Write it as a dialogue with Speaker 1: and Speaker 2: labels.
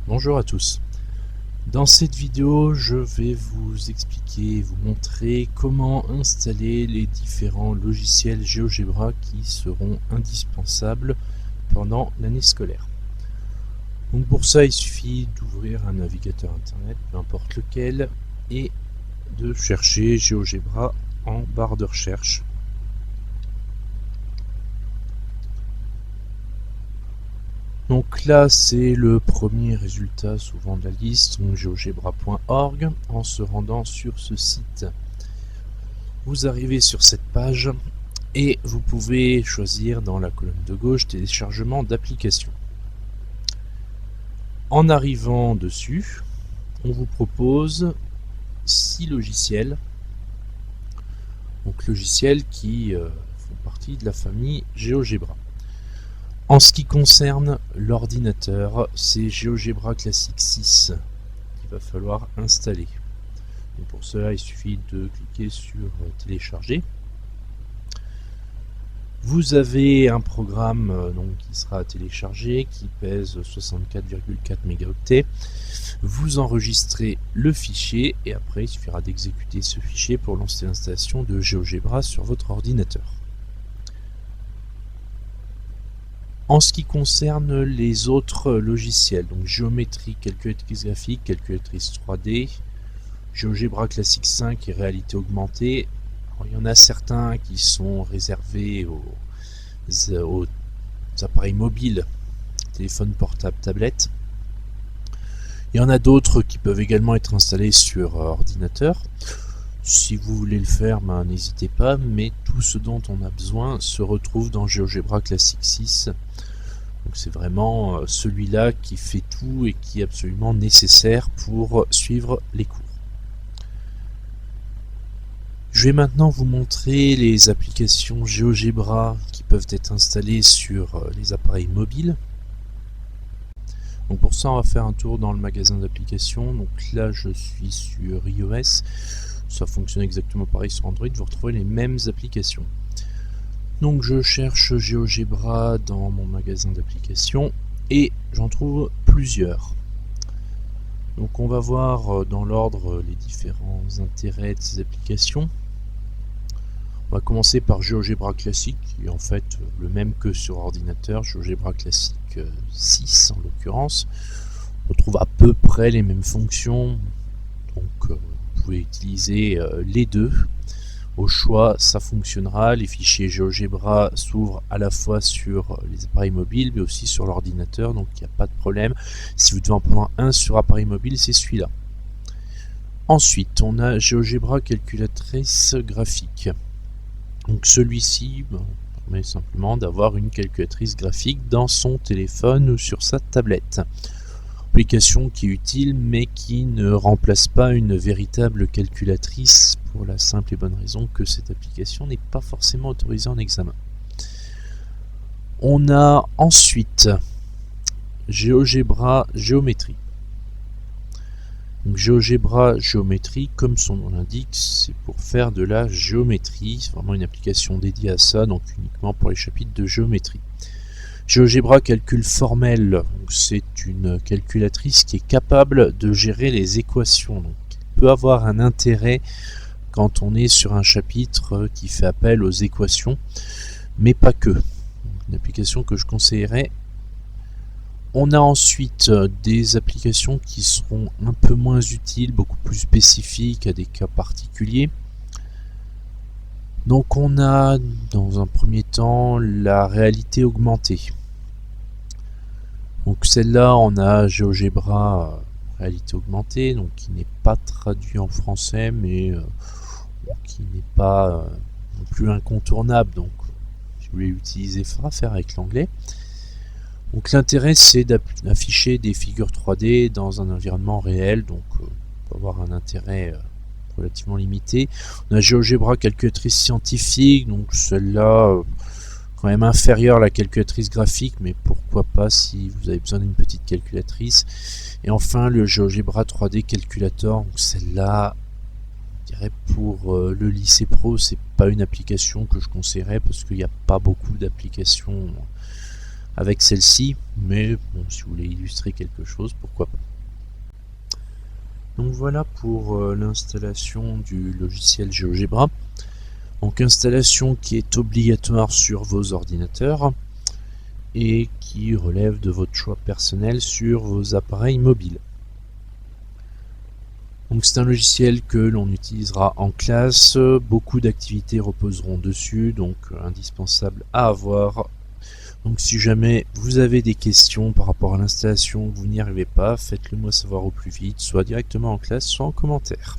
Speaker 1: Bonjour à tous. Dans cette vidéo, je vais vous expliquer, vous montrer comment installer les différents logiciels GeoGebra qui seront indispensables pendant l'année scolaire. Donc pour ça, il suffit d'ouvrir un navigateur internet, peu importe lequel, et de chercher GeoGebra en barre de recherche. Donc là, c'est le premier résultat souvent de la liste, donc geogebra.org. En se rendant sur ce site, vous arrivez sur cette page et vous pouvez choisir dans la colonne de gauche téléchargement d'applications. En arrivant dessus, on vous propose 6 logiciels, donc logiciels qui font partie de la famille GeoGebra. En ce qui concerne l'ordinateur, c'est GeoGebra Classic 6 qu'il va falloir installer. Donc pour cela, il suffit de cliquer sur télécharger. Vous avez un programme qui sera à télécharger qui pèse 64,4 mégaoctets. Vous enregistrez le fichier et après il suffira d'exécuter ce fichier pour lancer l'installation de GeoGebra sur votre ordinateur. En ce qui concerne les autres logiciels, donc géométrie, calculatrice graphique, calculatrice 3D, GeoGebra Classic 5 et réalité augmentée, alors, il y en a certains qui sont réservés aux appareils mobiles, téléphones portables, tablettes. Il y en a d'autres qui peuvent également être installés sur ordinateur. Si vous voulez le faire, n'hésitez pas, mais tout ce dont on a besoin se retrouve dans GeoGebra Classic 6. Donc c'est vraiment celui-là qui fait tout et qui est absolument nécessaire pour suivre les cours. Je vais maintenant vous montrer les applications GeoGebra qui peuvent être installées sur les appareils mobiles. Donc pour ça, on va faire un tour dans le magasin d'applications. Donc là, je suis sur iOS. Ça fonctionne exactement pareil sur Android, vous retrouvez les mêmes applications. Donc je cherche GeoGebra dans mon magasin d'applications et j'en trouve plusieurs. Donc on va voir dans l'ordre les différents intérêts de ces applications. On va commencer par GeoGebra Classic, qui est en fait le même que sur ordinateur, GeoGebra Classic 6 en l'occurrence. On retrouve à peu près les mêmes fonctions, donc vous pouvez utiliser les deux. Au choix, ça fonctionnera. Les fichiers GeoGebra s'ouvrent à la fois sur les appareils mobiles mais aussi sur l'ordinateur, donc il n'y a pas de problème. Si vous devez en prendre un sur appareil mobile, c'est celui-là. Ensuite, on a GeoGebra calculatrice graphique. Donc celui-ci permet simplement d'avoir une calculatrice graphique dans son téléphone ou sur sa tablette. Application qui est utile mais qui ne remplace pas une véritable calculatrice pour la simple et bonne raison que cette application n'est pas forcément autorisée en examen. On a ensuite GeoGebra Géométrie. Donc GeoGebra Géométrie, comme son nom l'indique, c'est pour faire de la géométrie. C'est vraiment une application dédiée à ça, donc uniquement pour les chapitres de géométrie. GeoGebra Calcul Formel, c'est une calculatrice qui est capable de gérer les équations. Donc, elle peut avoir un intérêt quand on est sur un chapitre qui fait appel aux équations, mais pas que. Une application que je conseillerais. On a ensuite des applications qui seront un peu moins utiles, beaucoup plus spécifiques à des cas particuliers. Donc on a dans un premier temps la réalité augmentée. Donc celle-là, on a GeoGebra réalité augmentée, donc qui n'est pas traduit en français, mais qui n'est pas non plus incontournable. Donc si vous voulez l'utiliser, il faudra faire avec l'anglais. Donc l'intérêt, c'est d'afficher des figures 3D dans un environnement réel, donc on peut avoir un intérêt relativement limité. On a GeoGebra calculatrice scientifique, donc celle-là quand même inférieure à la calculatrice graphique, mais pourquoi pas si vous avez besoin d'une petite calculatrice. Et enfin le GeoGebra 3D Calculator, donc celle-là, je dirais pour le lycée pro, c'est pas une application que je conseillerais parce qu'il n'y a pas beaucoup d'applications avec celle-ci, mais bon, si vous voulez illustrer quelque chose, pourquoi pas. Donc voilà pour l'installation du logiciel GeoGebra. Donc installation qui est obligatoire sur vos ordinateurs et qui relève de votre choix personnel sur vos appareils mobiles. Donc c'est un logiciel que l'on utilisera en classe, beaucoup d'activités reposeront dessus, donc indispensable à avoir. Donc si jamais vous avez des questions par rapport à l'installation, vous n'y arrivez pas, faites-le moi savoir au plus vite, soit directement en classe, soit en commentaire.